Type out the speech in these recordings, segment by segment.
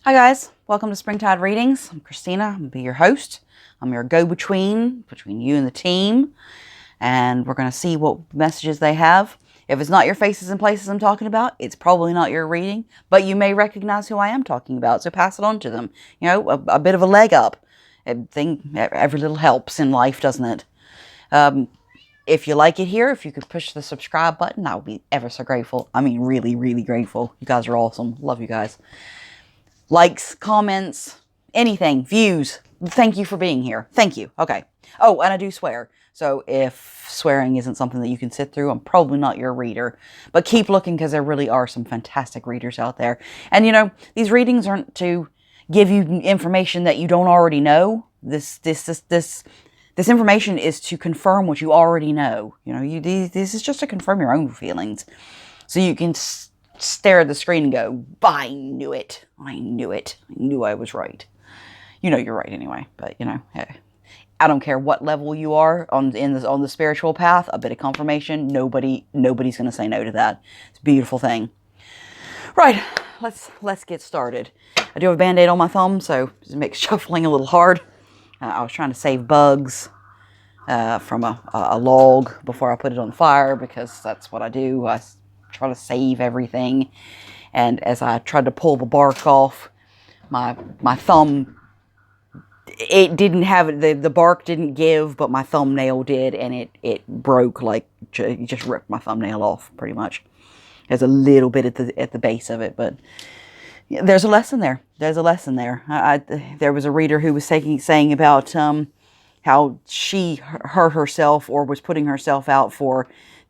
Hi guys, welcome to Springtide Readings. I'm Christina, I'm going to be your host. I'm your go-between between you and the team. And we're going to see what messages they have. If it's not your faces and places I'm talking about, it's probably not your reading. But you may recognize who I am talking about, so pass it on to them. You know, a bit of a leg up. Every little helps in life, doesn't it? If you like it here, if you could push the subscribe button, I would be ever so grateful. I mean, really, really grateful. You guys are awesome. Love you guys. Likes, comments, anything, views. Thank you for being here. Thank you. Okay. Oh, and I do swear. So if swearing isn't something that you can sit through, I'm probably not your reader. But keep looking because there really are some fantastic readers out there. And you know, these readings aren't to give you information that you don't already know. This information is to confirm what you already know. You know, this is just to confirm your own feelings. So you can stare at the screen and go, I knew it. I knew it. I knew I was right. You know you're right anyway, but you know, hey, I don't care what level you are on the spiritual path, a bit of confirmation, nobody's going to say no to that. It's a beautiful thing. Right, let's get started. I do have a band-aid on my thumb, so it makes shuffling a little hard. I was trying to save bugs from a log before I put it on fire, because that's what I do. I try to save everything, and as I tried to pull the bark off, my thumb, it didn't have the bark didn't give, but my thumbnail did, and it broke, like it just ripped my thumbnail off pretty much. There's a little bit at the base of it, but there's a lesson there. There's a lesson there. There was a reader who was saying about how she hurt herself or was putting herself out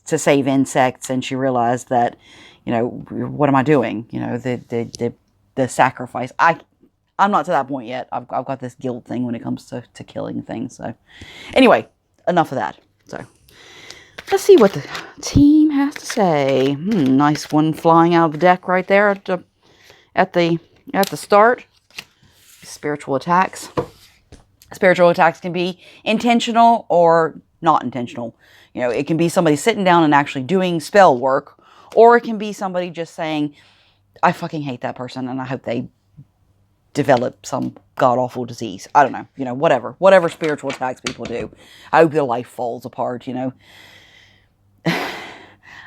to save insects, and she realized that, you know, what am I doing? You know, the sacrifice. I'm not to that point yet. I've got this guilt thing when it comes to killing things. So anyway, enough of that. So let's see what the team has to say. Nice one flying out of the deck right there at the start. Spiritual attacks. Spiritual attacks can be intentional or not intentional. You know, it can be somebody sitting down and actually doing spell work, or it can be somebody just saying, I fucking hate that person and I hope they develop some god-awful disease. I don't know. You know, whatever spiritual attacks people do. I hope their life falls apart, you know.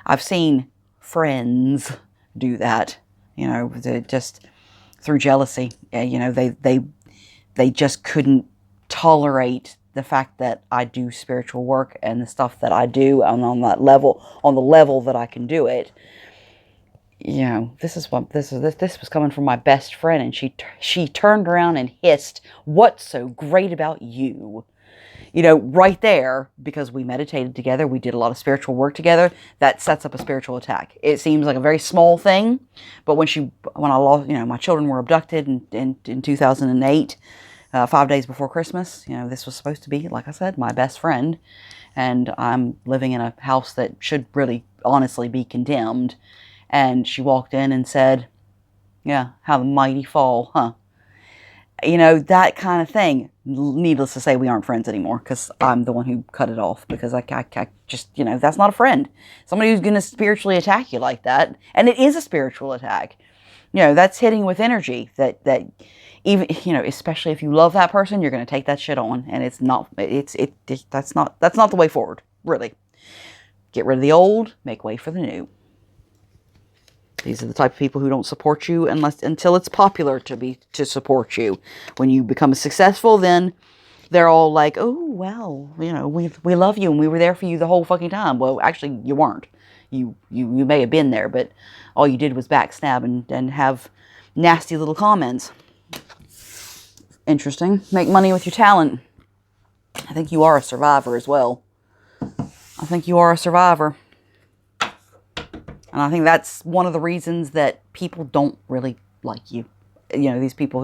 I've seen friends do that, you know, just through jealousy. You know, they just couldn't tolerate the fact that I do spiritual work and the stuff that I do, and on the level that I can do it. You know, this was coming from my best friend, and she turned around and hissed, "What's so great about you?" You know, right there, because we meditated together, we did a lot of spiritual work together, that sets up a spiritual attack. It seems like a very small thing, but when I lost, you know, my children were abducted in 2008, 5 days before Christmas. You know, this was supposed to be, like I said, my best friend, and I'm living in a house that should really, honestly be condemned. And she walked in and said, yeah, how the mighty fall, huh? You know, that kind of thing. Needless to say, we aren't friends anymore, because I'm the one who cut it off, because I just, you know, that's not a friend. Somebody who's going to spiritually attack you like that, and it is a spiritual attack. You know, that's hitting with energy that even, you know, especially if you love that person, you're going to take that shit on, and that's not the way forward, really. Get rid of the old, make way for the new. These are the type of people who don't support you until it's popular to support you. When you become successful, then they're all like, oh, well, you know, we love you and we were there for you the whole fucking time. Well, actually, you weren't. You may have been there, but all you did was backstab and have nasty little comments. Interesting. Make money with your talent. I think you are a survivor as well. I think you are a survivor. And I think that's one of the reasons that people don't really like you. You know, these people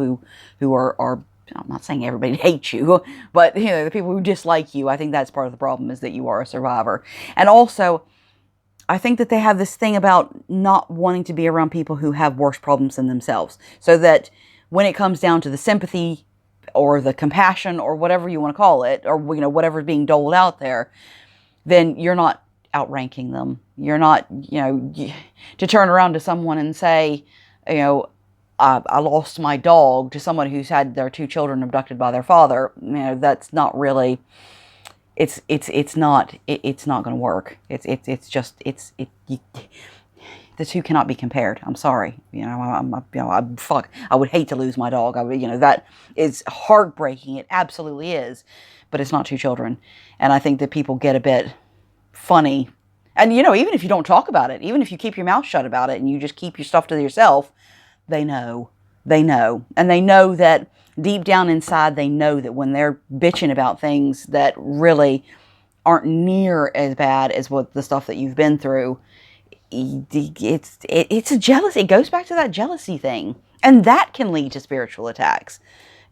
who are, I'm not saying everybody hates you, but, you know, the people who dislike you, I think that's part of the problem, is that you are a survivor. And also, I think that they have this thing about not wanting to be around people who have worse problems than themselves. So that when it comes down to the sympathy or the compassion or whatever you want to call it, or, you know, whatever's being doled out there, then you're not outranking them. You're not, you know, to turn around to someone and say, you know, I lost my dog to someone who's had their 2 children abducted by their father. You know, that's not really, it's not going to work. The two cannot be compared. I'm sorry. You know, fuck. I would hate to lose my dog. You know, that is heartbreaking. It absolutely is. But it's not 2 children. And I think that people get a bit funny. And, you know, even if you don't talk about it, even if you keep your mouth shut about it and you just keep your stuff to yourself, they know. They know. And they know that deep down inside, they know that when they're bitching about things that really aren't near as bad as what the stuff that you've been through, it's a jealousy. It goes back to that jealousy thing, and that can lead to spiritual attacks.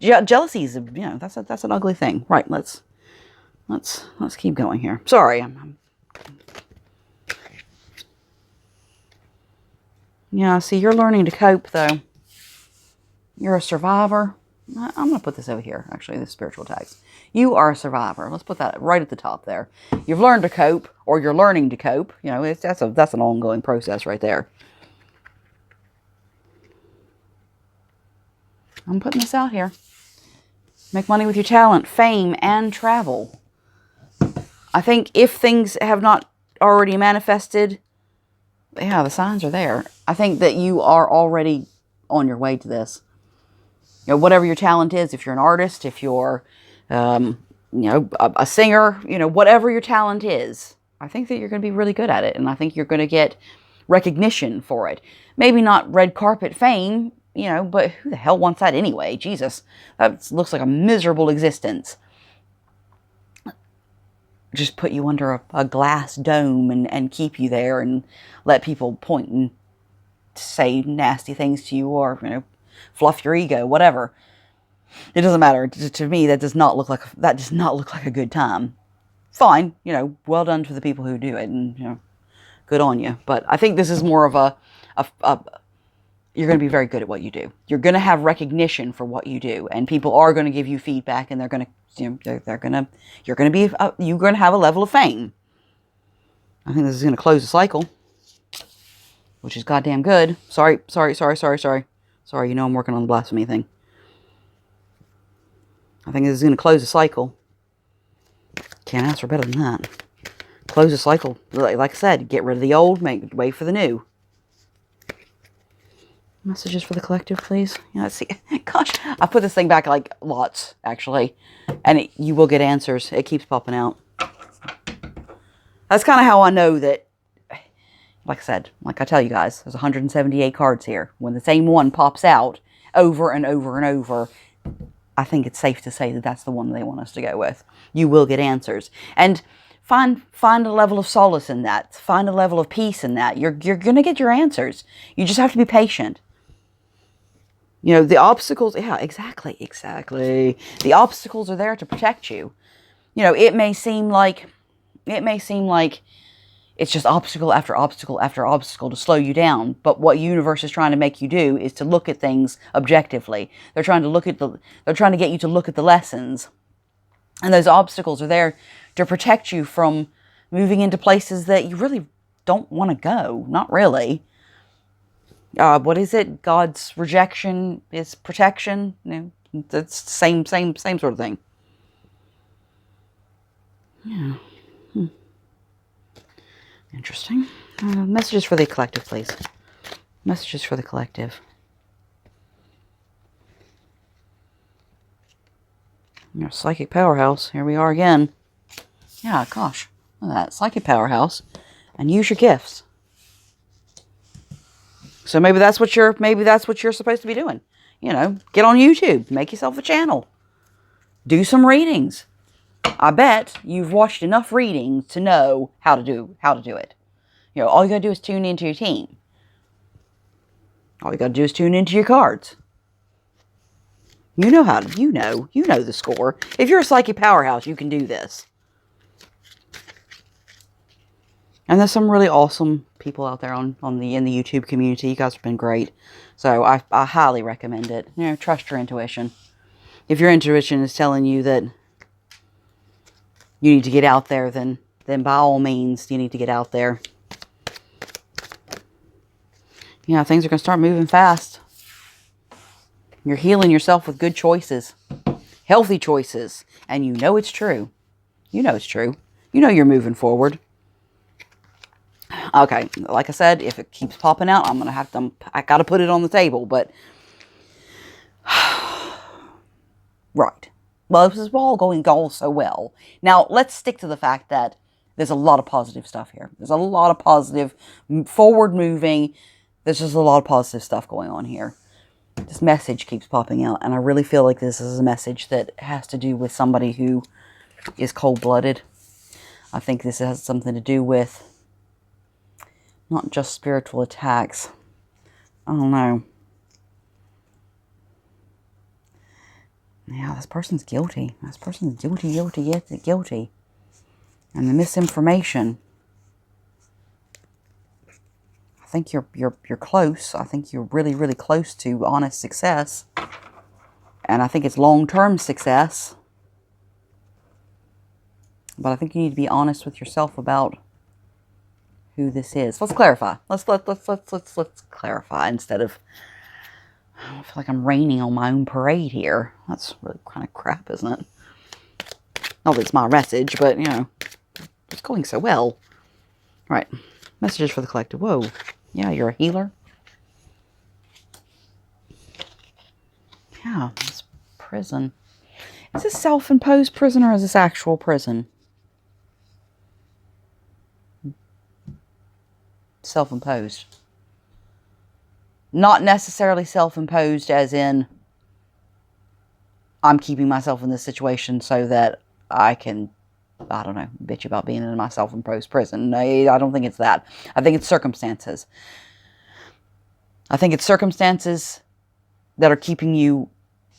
Jealousy is, you know, that's an ugly thing. Right? Let's keep going here. Sorry, yeah. See, you're learning to cope, though. You're a survivor. I'm going to put this over here. Actually, the spiritual attacks. You are a survivor. Let's put that right at the top there. You've learned to cope, or you're learning to cope. You know, that's an ongoing process right there. I'm putting this out here. Make money with your talent, fame, and travel. I think if things have not already manifested, yeah, the signs are there. I think that you are already on your way to this. You know, whatever your talent is, if you're an artist, if you're, you know, a singer, you know, whatever your talent is, I think that you're going to be really good at it. And I think you're going to get recognition for it. Maybe not red carpet fame, you know, but who the hell wants that anyway? Jesus, that looks like a miserable existence. Just put you under a glass dome and keep you there and let people point and say nasty things to you, or, you know, fluff your ego, whatever. It doesn't matter. To me, that does not look like a good time. Fine, you know, well done to the people who do it, and, you know, good on you. But I think this is more of a you're going to be very good at what you do. You're going to have recognition for what you do, and people are going to give you feedback, and they're going to, you know, you're going to have a level of fame. I think this is going to close the cycle, which is goddamn good. Sorry. You know I'm working on the blasphemy thing. I think this is going to close the cycle. Can't ask for better than that. Close the cycle. Like I said, get rid of the old, make way for the new. Messages for the collective, please. Yeah, let's see. Gosh, I put this thing back like lots, actually. And you will get answers. It keeps popping out. That's kind of how I know that, like I said, like I tell you guys, there's 178 cards here. When the same one pops out over and over and over, I think it's safe to say that that's the one they want us to go with. You will get answers. And find a level of solace in that. Find a level of peace in that. You're going to get your answers. You just have to be patient. You know, the obstacles, yeah, exactly. The obstacles are there to protect you. You know, it may seem like it's just obstacle after obstacle after obstacle to slow you down. But what universe is trying to make you do is to look at things objectively. They're trying to get you to look at the lessons. And those obstacles are there to protect you from moving into places that you really don't want to go. Not really. What is it? God's rejection is protection. You know, that's same sort of thing. Yeah. Interesting. Messages for the collective, please. Messages for the collective. Your psychic powerhouse. Here we are again. Yeah, gosh. Look at that. Psychic powerhouse. And use your gifts. So maybe that's what you're supposed to be doing. You know, get on YouTube, make yourself a channel. Do some readings. I bet you've watched enough readings to know how to do it. You know, all you gotta do is tune into your team. All you gotta do is tune into your cards. You know the score. If you're a psychic powerhouse, you can do this. And there's some really awesome people out there in the YouTube community. You guys have been great. So I highly recommend it. You know, trust your intuition. If your intuition is telling you that you need to get out there, then by all means, you need to get out there. Yeah, things are going to start moving fast. You're healing yourself with good choices. Healthy choices. And you know it's true. You know it's true. You know you're moving forward. Okay, like I said, if it keeps popping out, I'm going to have to, I got to put it on the table, but... Right. Well, this is all going so well. Now, let's stick to the fact that there's a lot of positive stuff here. There's a lot of positive, forward moving. There's just a lot of positive stuff going on here. This message keeps popping out, and I really feel like this is a message that has to do with somebody who is cold-blooded. I think this has something to do with not just spiritual attacks. I don't know. Yeah, this person's guilty. This person's guilty. And the misinformation. I think you're close. I think you're really, really close to honest success. And I think it's long-term success. But I think you need to be honest with yourself about who this is. Let's clarify. Let's clarify instead of... I feel like I'm raining on my own parade here. That's really kind of crap, isn't it? Not that it's my message, but, you know, it's going so well. Right. Messages for the collective. Whoa. Yeah, you're a healer. Yeah, this prison. Is this self-imposed prison or is this actual prison? Self-imposed. Not necessarily self-imposed as in I'm keeping myself in this situation so that I can, I don't know, bitch about being in my self-imposed prison. I don't think it's that. I think it's circumstances. I think it's circumstances that are keeping you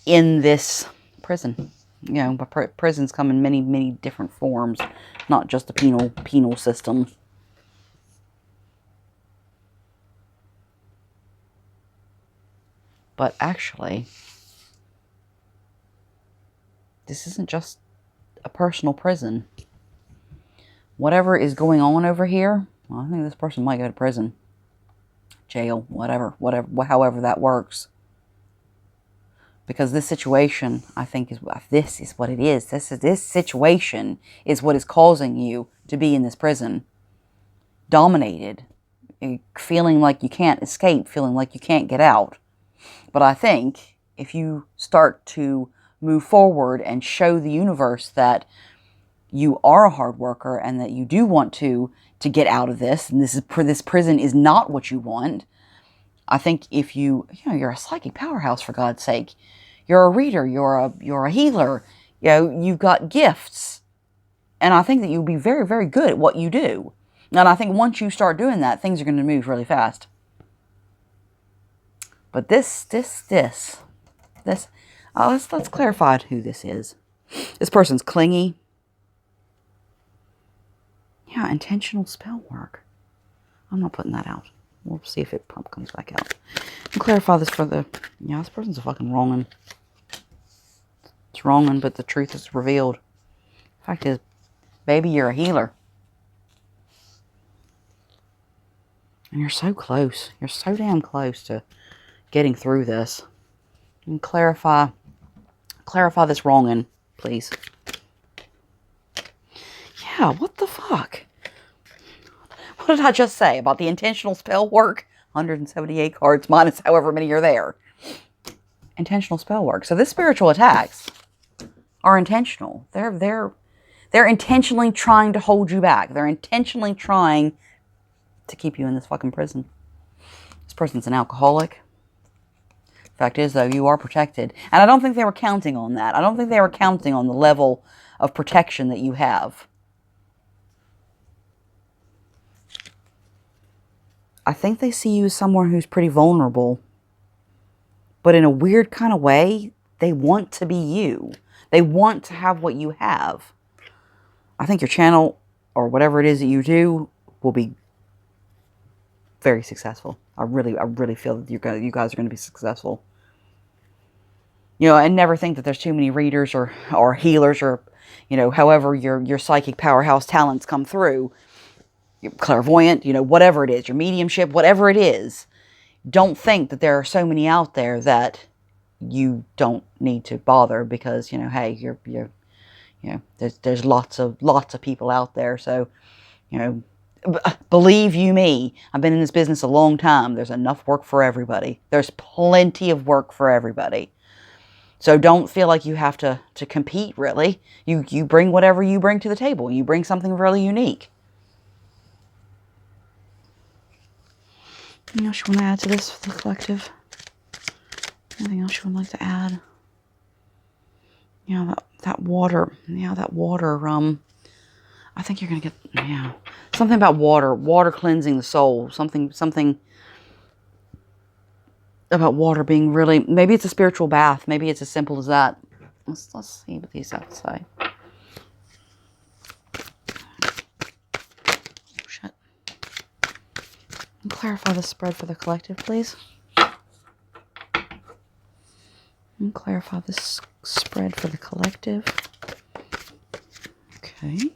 in this prison. You know, but prisons come in many, many different forms, not just the penal system. But actually, this isn't just a personal prison. Whatever is going on over here, well, I think this person might go to prison, jail, whatever, however that works. Because this situation, I think, this is what it is. This situation is what is causing you to be in this prison, dominated, feeling like you can't escape, feeling like you can't get out. But I think if you start to move forward and show the universe that you are a hard worker and that you do want to get out of this, and this prison is not what you want. I think if you're a psychic powerhouse, for God's sake. You're a reader, you're a healer, you know, you've got gifts. And I think that you'll be very, very good at what you do. And I think once you start doing that, things are going to move really fast. But let's clarify who this is. This person's clingy. Yeah, intentional spell work. I'm not putting that out. We'll see if it comes back out. And clarify this for the... Yeah, this person's a fucking wrong'un. It's wrong'un, but the truth is revealed. Fact is, baby, you're a healer. And you're so close. You're so damn close to getting through this. And clarify this wrong'un, please. Yeah, what the fuck? What did I just say about the intentional spell work? 178 cards minus however many are there. Intentional spell work. So this spiritual attacks are intentional. They're intentionally trying to hold you back. They're intentionally trying to keep you in this fucking prison. This person's an alcoholic. Fact is, though, you are protected. And I don't think they were counting on that. I don't think they were counting on the level of protection that you have. I think they see you as someone who's pretty vulnerable. But in a weird kind of way, they want to be you. They want to have what you have. I think your channel, or whatever it is that you do, will be very successful. I really feel that you guys are going to be successful. You know, and never think that there's too many readers or healers or, you know, however your psychic powerhouse talents come through. You're clairvoyant, you know, whatever it is, your mediumship, whatever it is. Don't think that there are so many out there that you don't need to bother because, you know, hey, you're you know, there's lots of people out there. So, you know, believe you me, I've been in this business a long time. There's enough work for everybody. There's plenty of work for everybody. So don't feel like you have to compete, really. You bring whatever you bring to the table. You bring something really unique. Anything else you want to add to this for the collective? Anything else you would like to add? Yeah, that water. Yeah, that water. I think you're gonna get, yeah, something about water cleansing the soul. Something about water being really, maybe it's a spiritual bath. Maybe it's as simple as that. Let's see what these have to say. Oh, shit. And clarify the spread for the collective, please. And clarify this spread for the collective. Okay.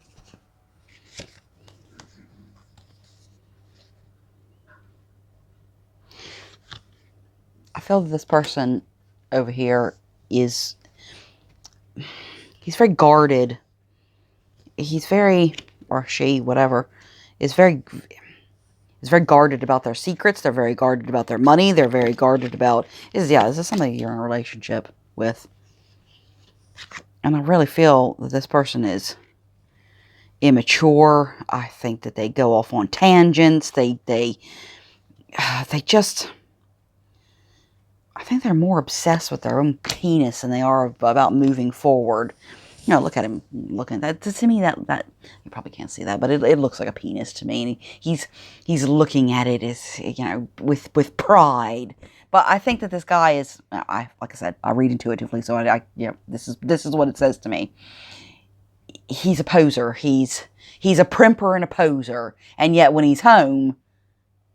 I feel that this person over here he's very guarded. He's very, or she, whatever, is very guarded about their secrets. They're very guarded about their money. They're very guarded about, is this somebody you're in a relationship with? And I really feel that this person is immature. I think that they go off on tangents. They just, I think they're more obsessed with their own penis than they are about moving forward. You know, look at him looking at that. To me, that you probably can't see that, but it looks like a penis to me. And he's looking at it as, you know, with pride. But I think that this guy is, like I said, I read intuitively, so this is what it says to me. He's a poser. He's a primper and a poser, and yet when he's home,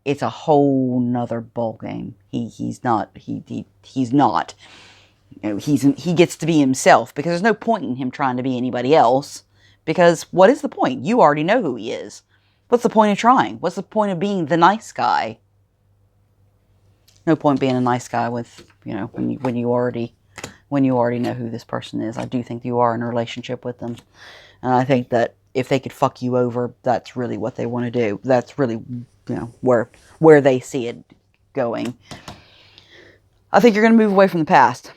it's a whole nother ball game. He's not. He's not. You know, he gets to be himself because there's no point in him trying to be anybody else. Because what is the point? You already know who he is. What's the point of trying? What's the point of being the nice guy? No point being a nice guy with, you know, when you already know who this person is. I do think you are in a relationship with them, and I think that if they could fuck you over, that's really what they want to do. That's really, you know, where they see it going. I think you're going to move away from the past.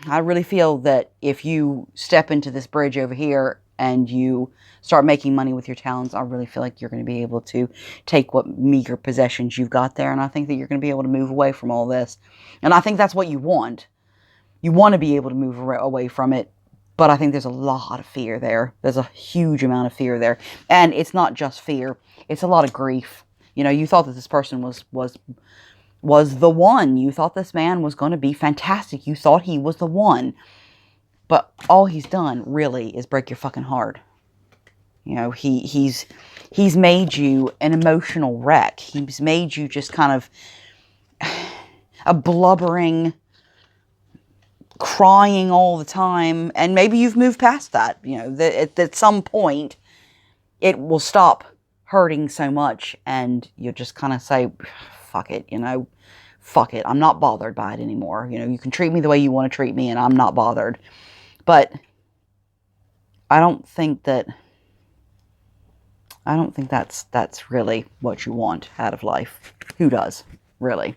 I really feel that if you step into this bridge over here and you start making money with your talents, I really feel like you're going to be able to take what meager possessions you've got there, and I think that you're going to be able to move away from all this. And I think that's what you want. You want to be able to move away from it, but I think there's a lot of fear there. There's a huge amount of fear there. And it's not just fear. It's a lot of grief. You know, you thought that this person was the one. You thought this man was going to be fantastic. You thought he was the one. But all he's done, really, is break your fucking heart. You know, he's made you an emotional wreck. He's made you just kind of a blubbering, crying all the time. And maybe you've moved past that. You know, that at some point, it will stop hurting so much. And you'll just kind of say, fuck it, you know. Fuck it. I'm not bothered by it anymore. You know, you can treat me the way you want to treat me, and I'm not bothered. But I don't think that's really what you want out of life. Who does, really?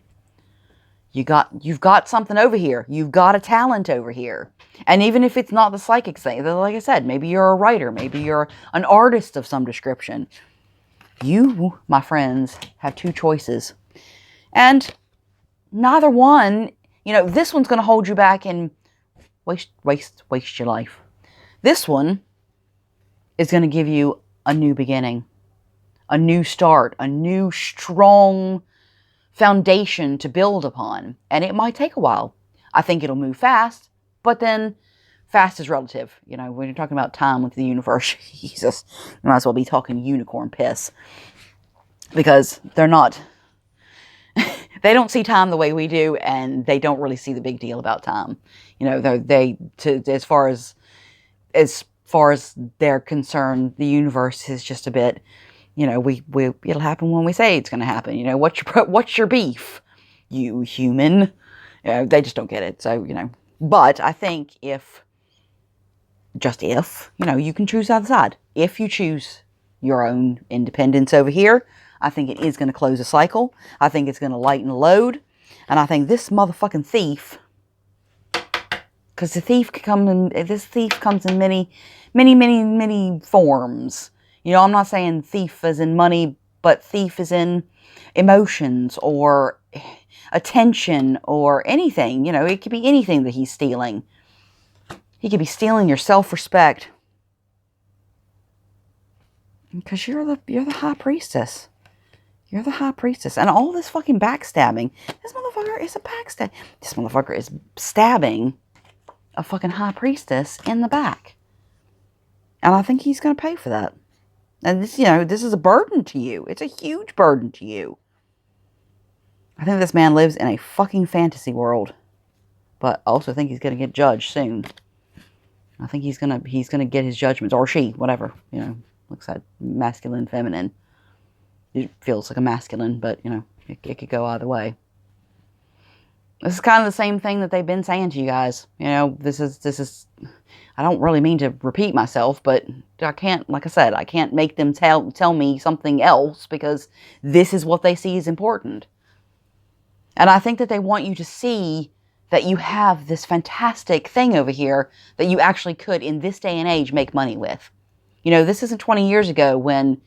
You've got something over here. You've got a talent over here. And even if it's not the psychic thing, like I said, maybe you're a writer, maybe you're an artist of some description. You, my friends, have two choices. And neither one, you know, this one's going to hold you back and waste your life. This one is going to give you a new beginning, a new start, a new strong foundation to build upon. And it might take a while. I think it'll move fast, but then fast is relative. You know, when you're talking about time with the universe, Jesus, you might as well be talking unicorn piss. Because they're not, they don't see time the way we do, and they don't really see the big deal about time. You know, as far as they're concerned, the universe is just a bit, you know, it'll happen when we say it's going to happen. You know, what's your beef, you human? You know, they just don't get it. So, you know, But I think just if, you can choose the other side. If you choose your own independence over here, I think it is going to close a cycle. I think it's going to lighten the load. And I think this motherfucking thief, because this thief comes in many, many, many, many forms. I'm not saying thief as in money, but thief as in emotions or attention or anything. It could be anything that he's stealing. He could be stealing your self-respect. Because you're the High Priestess. You're the High Priestess. And all this fucking backstabbing. This motherfucker is a backstab. This motherfucker is stabbing a fucking High Priestess in the back. And I think he's going to pay for that. And this, this is a burden to you. It's a huge burden to you. I think this man lives in a fucking fantasy world. But I also think he's going to get judged soon. I think he's gonna get his judgments. Or she, whatever. Looks like masculine, feminine. It feels like a masculine, but, it could go either way. This is kind of the same thing that they've been saying to you guys. This is, I don't really mean to repeat myself, but I can't, like I said, I can't make them tell me something else because this is what they see as important. And I think that they want you to see that you have this fantastic thing over here that you actually could, in this day and age, make money with. This isn't 20 years ago when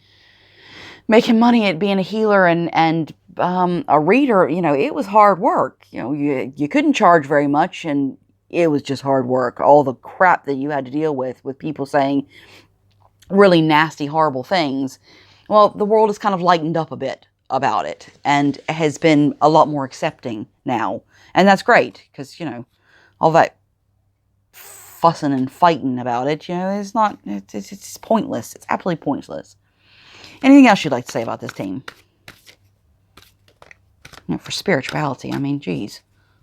making money at being a healer and a reader, it was hard work. You couldn't charge very much, and it was just hard work. All the crap that you had to deal with people saying really nasty, horrible things. Well, the world has kind of lightened up a bit about it and has been a lot more accepting now. And that's great because, all that fussing and fighting about it, it's pointless. It's absolutely pointless. Anything else you'd like to say about this team? For spirituality, I mean, geez,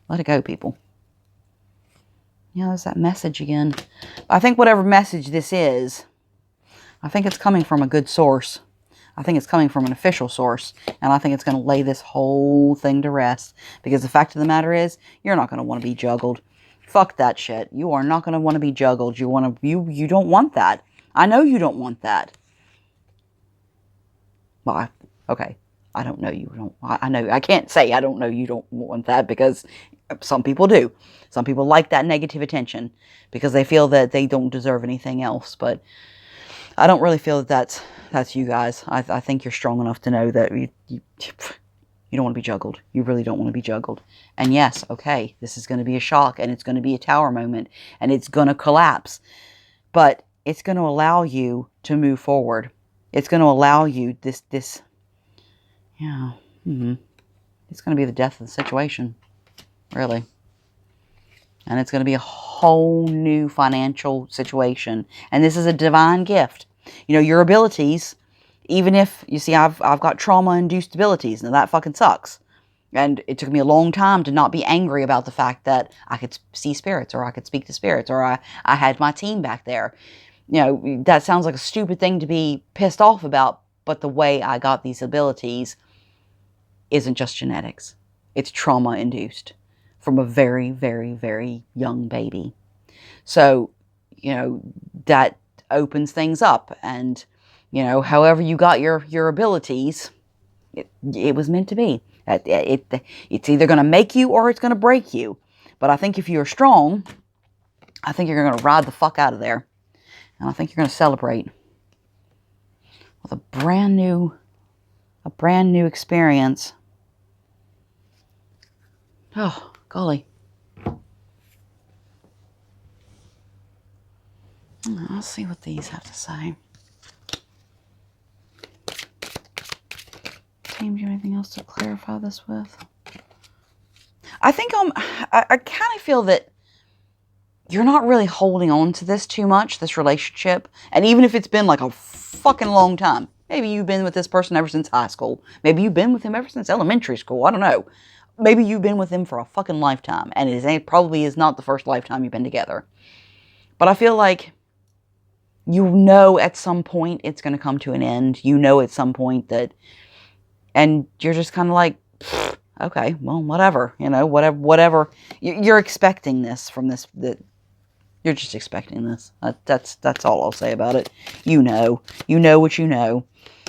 let it go, people. There's that message again. I think whatever message this is, I think it's coming from a good source. I think it's coming from an official source. And I think it's going to lay this whole thing to rest. Because the fact of the matter is, you're not going to want to be juggled. Fuck that shit. You are not going to want to be juggled. You don't want that. I know you don't want that. Well, okay. I don't know you don't. I know. I can't say I don't know you don't want that because some people do. Some people like that negative attention because they feel that they don't deserve anything else. But I don't really feel that that's you guys. I think you're strong enough to know that you don't want to be juggled. You really don't want to be juggled. And yes, okay, this is going to be a shock and it's going to be a tower moment and it's going to collapse. But it's going to allow you to move forward. It's going to allow you this. Yeah. It's going to be the death of the situation. Really. And it's going to be a whole new financial situation. And this is a divine gift. Your abilities, even if, you see, I've got trauma-induced abilities. Now, that fucking sucks. And it took me a long time to not be angry about the fact that I could see spirits or I could speak to spirits or I had my team back there. That sounds like a stupid thing to be pissed off about. But the way I got these abilities isn't just genetics. It's trauma-induced from a very, very, very young baby. So, that opens things up. And, however you got your abilities, it was meant to be. It's either going to make you or it's going to break you. But I think if you're strong, I think you're going to ride the fuck out of there. And I think you're going to celebrate with a brand new experience. Oh, golly. I'll see what these have to say. Team, do you have anything else to clarify this with? I think I kind of feel that you're not really holding on to this too much, this relationship. And even if it's been like a fucking long time. Maybe you've been with this person ever since high school. Maybe you've been with him ever since elementary school. I don't know. Maybe you've been with him for a fucking lifetime. And it probably is not the first lifetime you've been together. But I feel like at some point it's going to come to an end. At some point that... And you're just kind of like, Okay, well, whatever. Whatever. You're expecting this from this. You're just expecting this. That's all I'll say about it. You know what you know.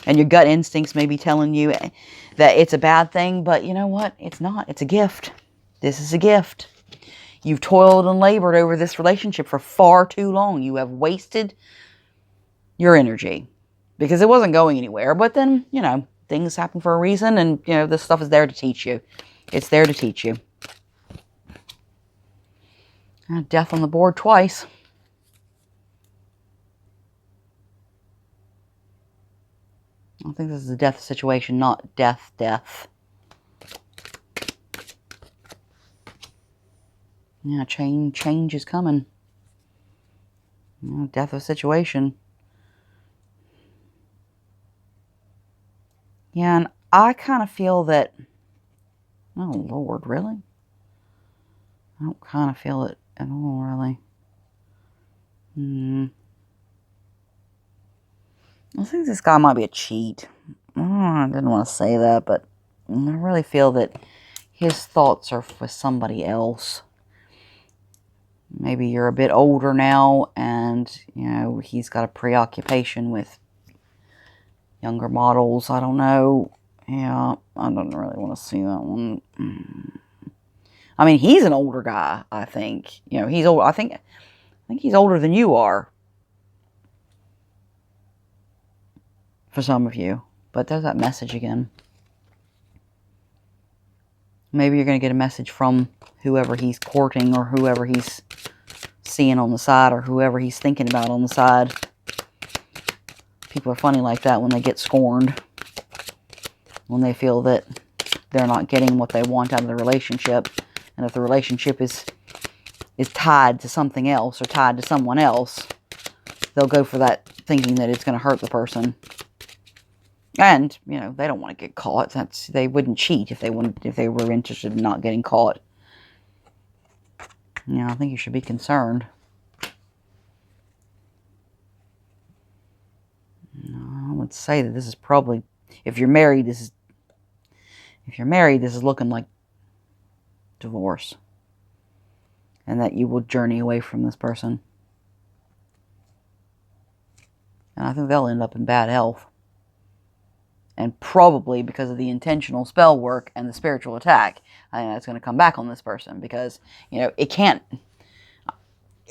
And your gut instincts may be telling you that it's a bad thing, but you know what? It's not. It's a gift. This is a gift. You've toiled and labored over this relationship for far too long. You have wasted your energy because it wasn't going anywhere. But then, things happen for a reason, and, this stuff is there to teach you. It's there to teach you. Death on the board twice. I think this is a death situation, not death. Yeah, change is coming. Death of a situation. Yeah, and I kind of feel that... Oh, Lord, really? I don't kind of feel it at all, really. I think this guy might be a cheat. I didn't want to say that, but I really feel that his thoughts are with somebody else. Maybe you're a bit older now, and, he's got a preoccupation with younger models. I don't know. Yeah, I don't really want to see that one. I mean, he's an older guy, I think. He's old. I think he's older than you are. For some of you. But there's that message again. Maybe you're going to get a message from whoever he's courting, or whoever he's seeing on the side, or whoever he's thinking about on the side. People are funny like that when they get scorned. When they feel that they're not getting what they want out of the relationship. And if the relationship is tied to something else, or tied to someone else, they'll go for that, thinking that it's going to hurt the person. And, they don't want to get caught. They wouldn't cheat if they were interested in not getting caught. I think you should be concerned. I would say that this is probably, if you're married, this is looking like divorce. And that you will journey away from this person. And I think they'll end up in bad health. And probably because of the intentional spell work and the spiritual attack, I think that's going to come back on this person. Because, it can't...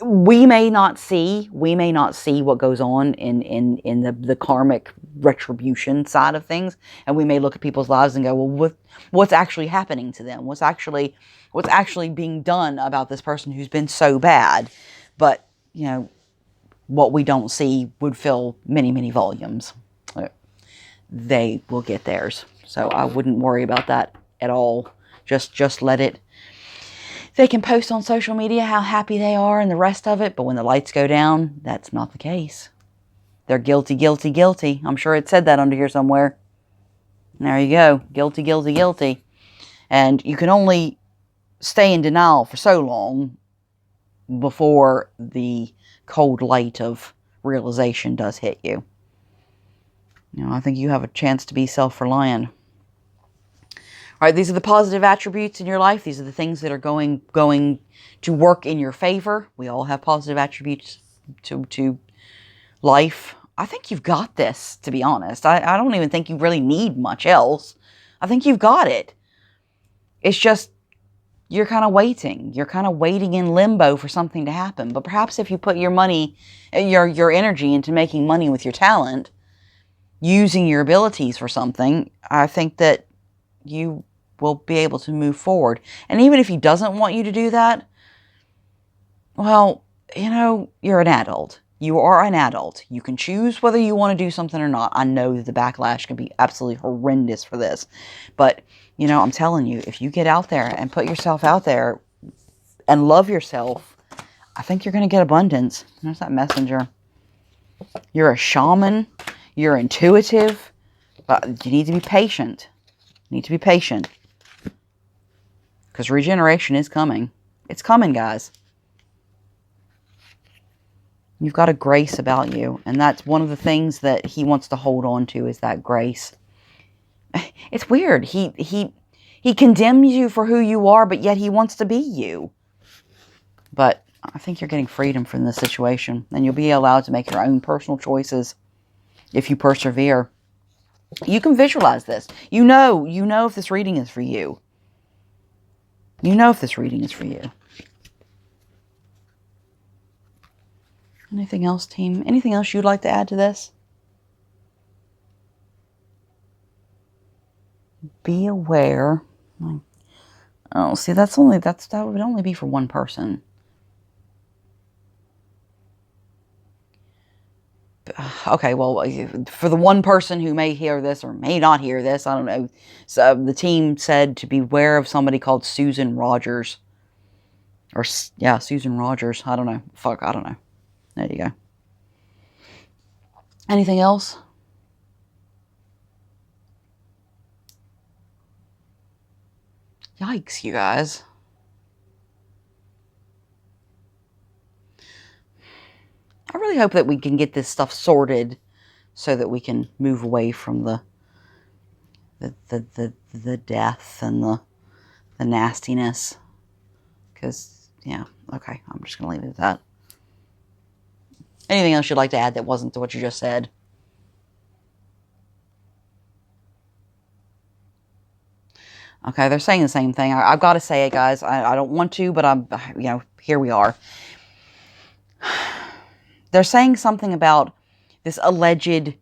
We may not see what goes on in the karmic retribution side of things. And we may look at people's lives and go, well, what's actually happening to them? What's actually being done about this person who's been so bad? But, what we don't see would fill many, many volumes. They will get theirs. So I wouldn't worry about that at all. Just let it. They can post on social media how happy they are and the rest of it, but when the lights go down, that's not the case. They're guilty, guilty, guilty. I'm sure it said that under here somewhere. There you go. Guilty, guilty, guilty. And you can only stay in denial for so long before the cold light of realization does hit you. I think you have a chance to be self-reliant. All right, these are the positive attributes in your life. These are the things that are going to work in your favor. We all have positive attributes to life. I think you've got this, to be honest. I don't even think you really need much else. I think you've got it. It's just you're kind of waiting. You're kind of waiting in limbo for something to happen. But perhaps if you put your money, your energy into making money with your talent, using your abilities for something, I think that you will be able to move forward. And even if he doesn't want you to do that, well, you're an adult. You are an adult. You can choose whether you want to do something or not. I know that the backlash can be absolutely horrendous for this. But, I'm telling you, if you get out there and put yourself out there and love yourself, I think you're going to get abundance. There's that messenger. You're a shaman. You're intuitive, but you need to be patient. You need to be patient. Because regeneration is coming. It's coming, guys. You've got a grace about you. And that's one of the things that he wants to hold on to, is that grace. It's weird. He He condemns you for who you are, but yet he wants to be you. But I think you're getting freedom from this situation, and you'll be allowed to make your own personal choices if you persevere. You can visualize this. You know if this reading is for you. You know if this reading is for you. Anything else, team? Anything else you'd like to add to this? Be aware. Oh, see, that would only be for one person. Okay, well, for the one person who may hear this or may not hear this, I don't know. So the team said to beware of somebody called Susan Rogers. Or, yeah, Susan Rogers. I don't know. Fuck, I don't know. There you go. Anything else? Yikes, you guys. I really hope that we can get this stuff sorted so that we can move away from the death and the nastiness. Because, yeah, okay, I'm just going to leave it at that. Anything else you'd like to add that wasn't what you just said? Okay, they're saying the same thing. I've got to say it, guys. I don't want to, but here we are. They're saying something about this alleged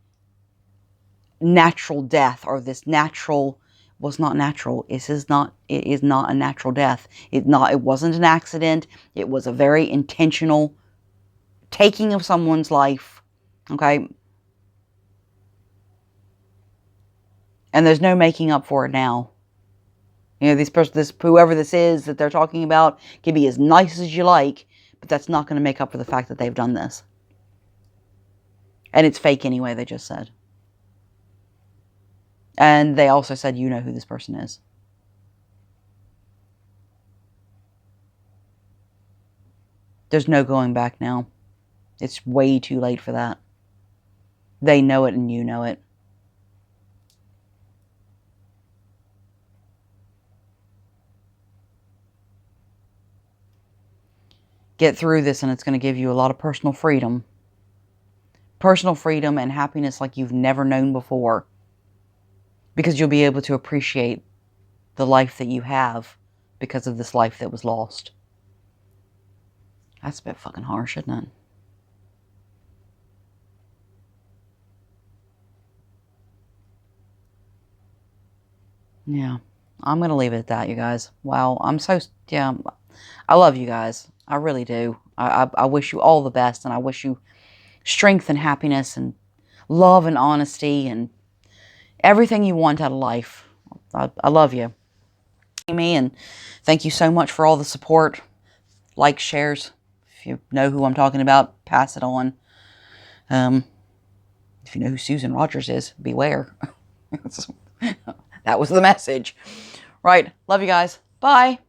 natural death, or this natural was not natural. It is not a natural death. It wasn't an accident. It was a very intentional taking of someone's life. Okay? And there's no making up for it now. You know, whoever this is that they're talking about can be as nice as you like, but that's not going to make up for the fact that they've done this. And it's fake anyway, they just said. And they also said, you know who this person is. There's no going back now. It's way too late for that. They know it and you know it. Get through this and it's going to give you a lot of personal freedom. Personal freedom and happiness like you've never known before. Because you'll be able to appreciate the life that you have because of this life that was lost. That's a bit fucking harsh, isn't it? Yeah. I'm going to leave it at that, you guys. Wow. I love you guys. I really do. I wish you all the best, and I wish you strength and happiness and love and honesty and everything you want out of life. I love you. And thank you so much for all the support. Like, shares. If you know who I'm talking about, pass it on. If you know who Susan Rogers is, beware. That was the message. Right. Love you guys. Bye.